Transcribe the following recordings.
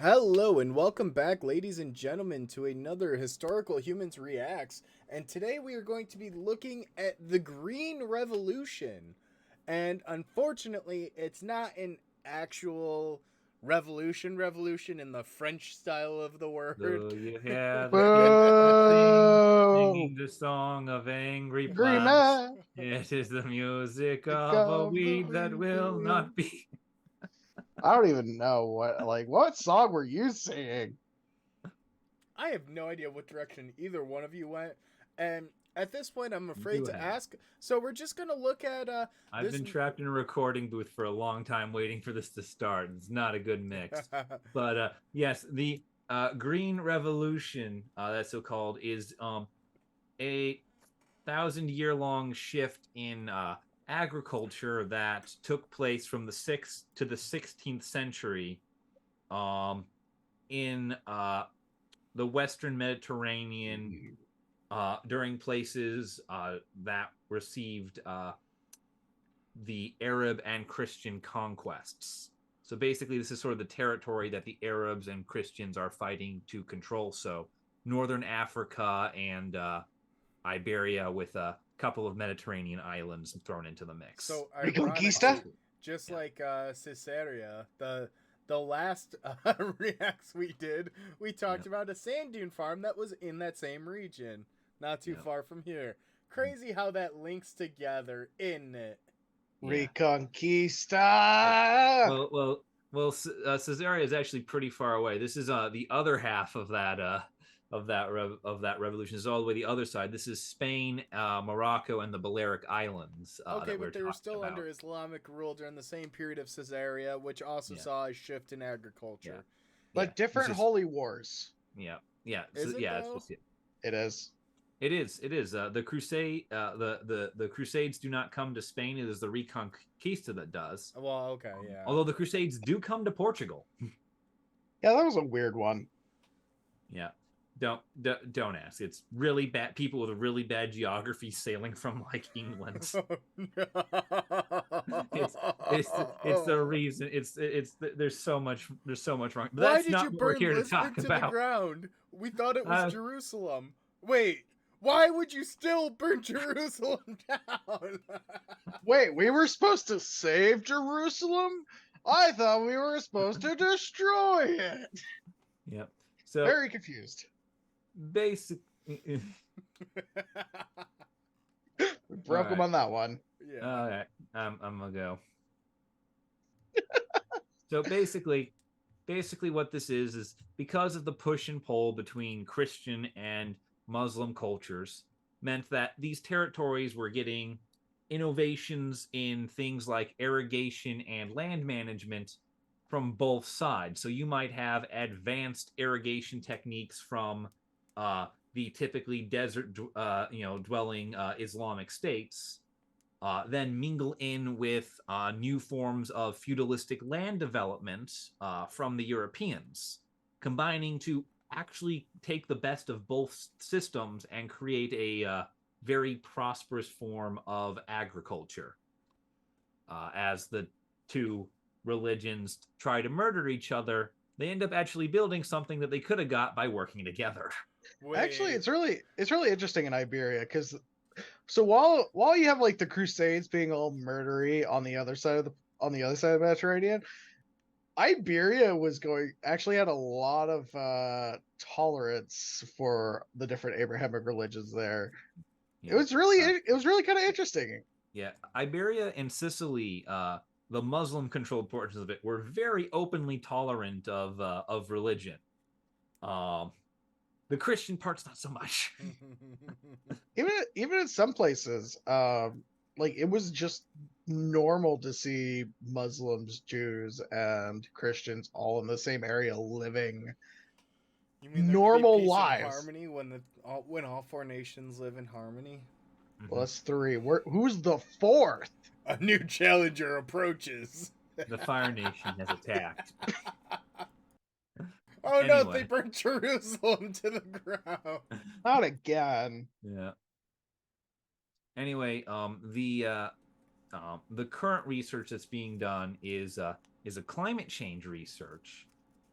Hello and welcome back, ladies and gentlemen, to another Historical Humans Reacts. And today we are going to be looking at the Green Revolution. And unfortunately, it's not an actual revolution in the French style of the word. Do you hear the people Boo! singing the song of angry Green plants? man, It is the music pick of a of the weed that will wind. not be. I don't even know what song were you singing? I have no idea what direction either one of you went. And at this point, I'm You afraid do to have. ask. So we're just going to look at I've this. been trapped in a recording booth for a long time waiting for this to start. It's not a good mix. But yes, the Green Revolution, that's so called, is a 1,000-year long shift in agriculture that took place from the 6th to the 16th century um, in the Western Mediterranean during places that received the Arab and Christian conquests. So basically, this is sort of the territory that the Arabs and Christians are fighting to control. So Northern Africa and Iberia, with a couple of Mediterranean islands thrown into the mix. So Reconquista? ironically, just Yeah. like Caesarea, the last reacts we did, we talked Yeah. about a sand dune farm that was in that same region, not too Yeah. far from here. Crazy how that links together, isn't it? Yeah. Reconquista. Caesarea is actually pretty far away. This is the other half of that revolution. This is all the way the other side. This is Spain, Morocco, and the Balearic Islands Okay, that we're but they were talking still about. under Islamic rule during the same period of Caesarea, which also Yeah, saw a shift in yeah, agriculture. yeah. But It's different just holy wars. yeah, yeah, Is it yeah. It's though? just it. It is. It is. It is. The crusade. The Crusades do not come to Spain. It is the Reconquista that does. Well, okay, yeah. Although the Crusades do come to Portugal. Yeah, that was a weird one. Yeah. Don't ask. It's really bad. People with really bad geography sailing from like England. It's it's the reason. It's there's so much wrong. But Why that's did you not what we're burn here to Lisbon talk to the about. ground? We thought it was Uh, Jerusalem. Wait, why would you still burn Jerusalem down? Wait, we were supposed to save Jerusalem? I thought we were supposed to destroy it. yep. So Very confused. basic. We broke them right. on that one. Yeah. All right. I'm gonna go. So basically what this is because of the push and pull between Christian and Muslim cultures meant that these territories were getting innovations in things like irrigation and land management from both sides. So you might have advanced irrigation techniques from the typically desert, dwelling Islamic states, then mingle in with new forms of feudalistic land development from the Europeans, combining to actually take the best of both systems and create a very prosperous form of agriculture. As the two religions try to murder each other, they end up actually building something that they could have got by working together. Actually, Wait. it's really interesting in Iberia because so while you have like the Crusades being all murdery on the other side of the Mediterranean, Iberia was going actually had a lot of tolerance for the different Abrahamic religions there. Yeah. It was really kind of interesting. Yeah, Iberia and Sicily, the Muslim-controlled portions of it, were very openly tolerant of religion. Um, the Christian part's not so much. Even in some places, like it was just normal to see Muslims, Jews, and Christians all in the same area living You mean there could be normal peace and lives. harmony when all four nations live in harmony? Well, that's three. Who's the fourth? A new challenger approaches. The Fire Nation has attacked. Oh no, they Anyway, burned Jerusalem to the ground. Not again. yeah. Anyway, the current research that's being done is a climate change research,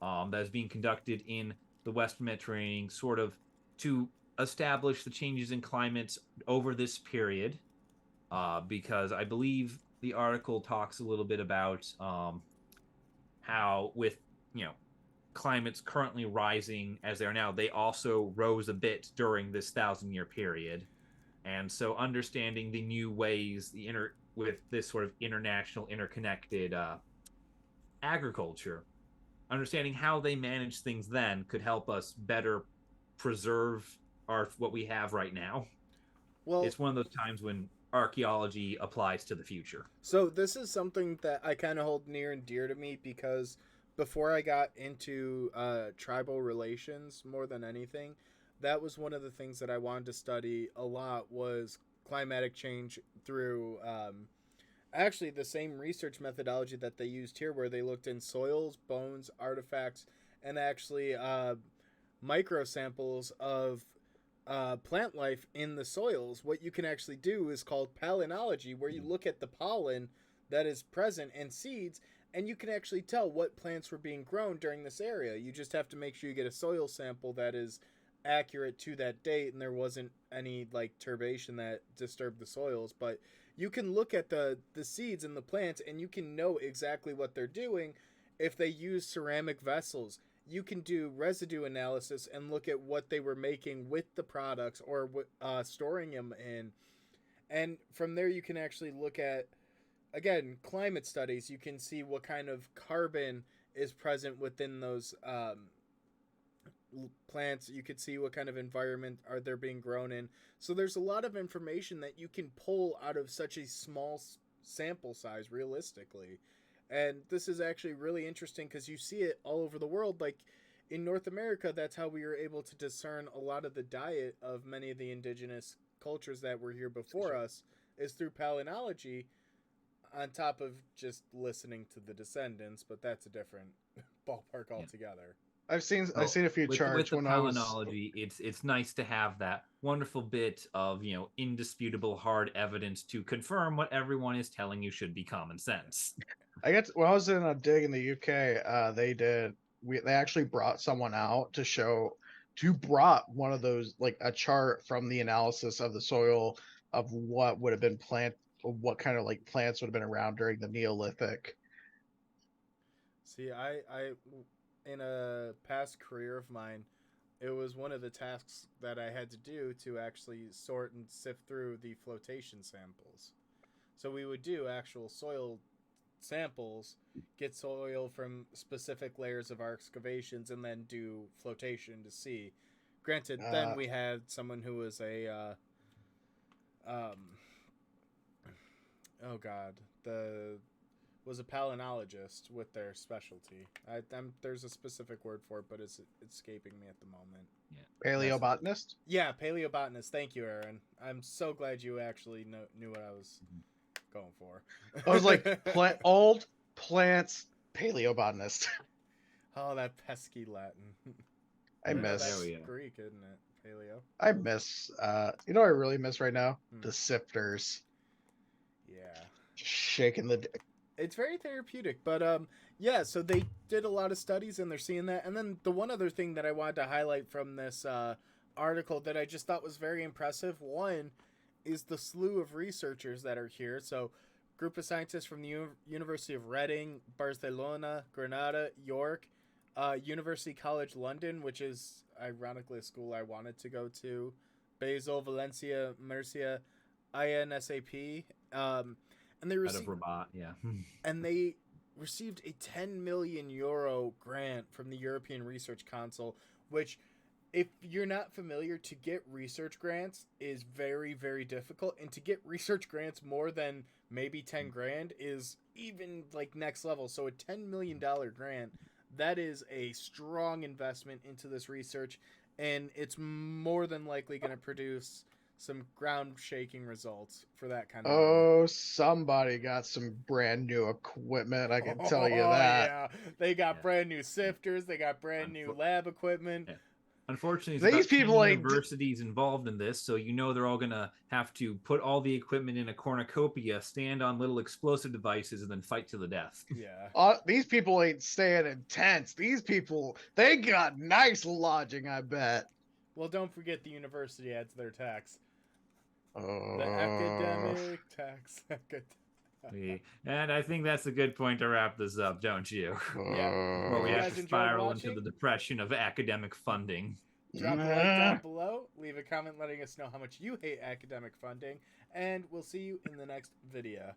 that is being conducted in the Western Mediterranean, sort of to establish the changes in climates over this period. Because I believe the article talks a little bit about how, with you know climates currently rising as they are now, they also rose a bit during this 1,000-year period. And so understanding the new ways with this sort of international interconnected agriculture, understanding how they manage things then could help us better preserve what we have right now. Well, It's one of those times when archaeology applies to the future. so this is something that I kind of hold near and dear to me because before I got into tribal relations more than anything, that was one of the things that I wanted to study a lot was climatic change through actually the same research methodology that they used here where they looked in soils, bones, artifacts, and actually micro samples of plant life in the soils. What you can actually do is called palynology, where you look at the pollen that is present in seeds, and you can actually tell what plants were being grown during this area. You just have to make sure you get a soil sample that is accurate to that date and there wasn't any like turbation that disturbed the soils. But you can look at the seeds and the plants and you can know exactly what they're doing. If they use ceramic vessels, you can do residue analysis and look at what they were making with the products or storing them in. And from there, you can actually look at, again, climate studies. You can see what kind of carbon is present within those plants. You could see what kind of environment are they being grown in. So there's a lot of information that you can pull out of such a small sample size realistically. And this is actually really interesting because you see it all over the world. Like in North America, that's how we were able to discern a lot of the diet of many of the indigenous cultures that were here before us is through palynology, on top of just listening to the descendants. But that's a different ballpark altogether. I've seen a few charts with the when I was palynology. It's nice to have that wonderful bit of indisputable hard evidence to confirm what everyone is telling you should be common sense. when I was in a dig in the UK, they actually brought someone out to brought one of those, like a chart from the analysis of the soil of what would have been what kind of like plants would have been around during the Neolithic. See, I in a past career of mine, it was one of the tasks that I had to do to actually sort and sift through the flotation samples. So we would do actual soil samples, get soil from specific layers of our excavations, and then do flotation to see. Granted, then we had someone who was a was a palynologist with their specialty. There's a specific word for it, but it's escaping me at the moment. Yeah. Paleobotanist? Yeah, paleobotanist. Thank you, Aaron. I'm so glad you actually knew what I was going for. I was like, old plants paleobotanist. Oh, that pesky Latin. I miss. That's Greek, isn't it? Paleo. I miss. You know what I really miss right now? The sifters. Yeah. Shaking the. It's very therapeutic, but yeah. So they did a lot of studies, and they're seeing that. And then the one other thing that I wanted to highlight from this article that I just thought was very impressive. One is the slew of researchers that are here. So, group of scientists from the University of Reading, Barcelona, Granada, York, University College London, which is ironically a school I wanted to go to, Basel, Valencia, Murcia, INSAP, and they received and they received a 10 million euro grant from the European Research Council, which, if you're not familiar, to get research grants is very, very difficult, and to get research grants more than maybe 10 grand is even like next level. So a $10 million grant, that is a strong investment into this research, and it's more than likely going to produce some ground shaking results for that kind of money. Somebody got some brand new equipment, I can tell you that. Yeah, they got brand new sifters, they got brand new lab equipment. Yeah. Unfortunately, These there's about 10 people ain't- universities involved in this, so you know they're all gonna have to put all the equipment in a cornucopia, stand on little explosive devices, and then fight to the death. Yeah. These people ain't staying in tents. These people, they got nice lodging, I bet. Well, don't forget the university adds their tax. The Uh, academic tax. And I think that's a good point to wrap this up, don't you? Yeah. Where we You have guys to enjoyed spiral into watching? the depression of academic funding. Drop a like down below. Leave a comment letting us know how much you hate academic funding. And we'll see you in the next video.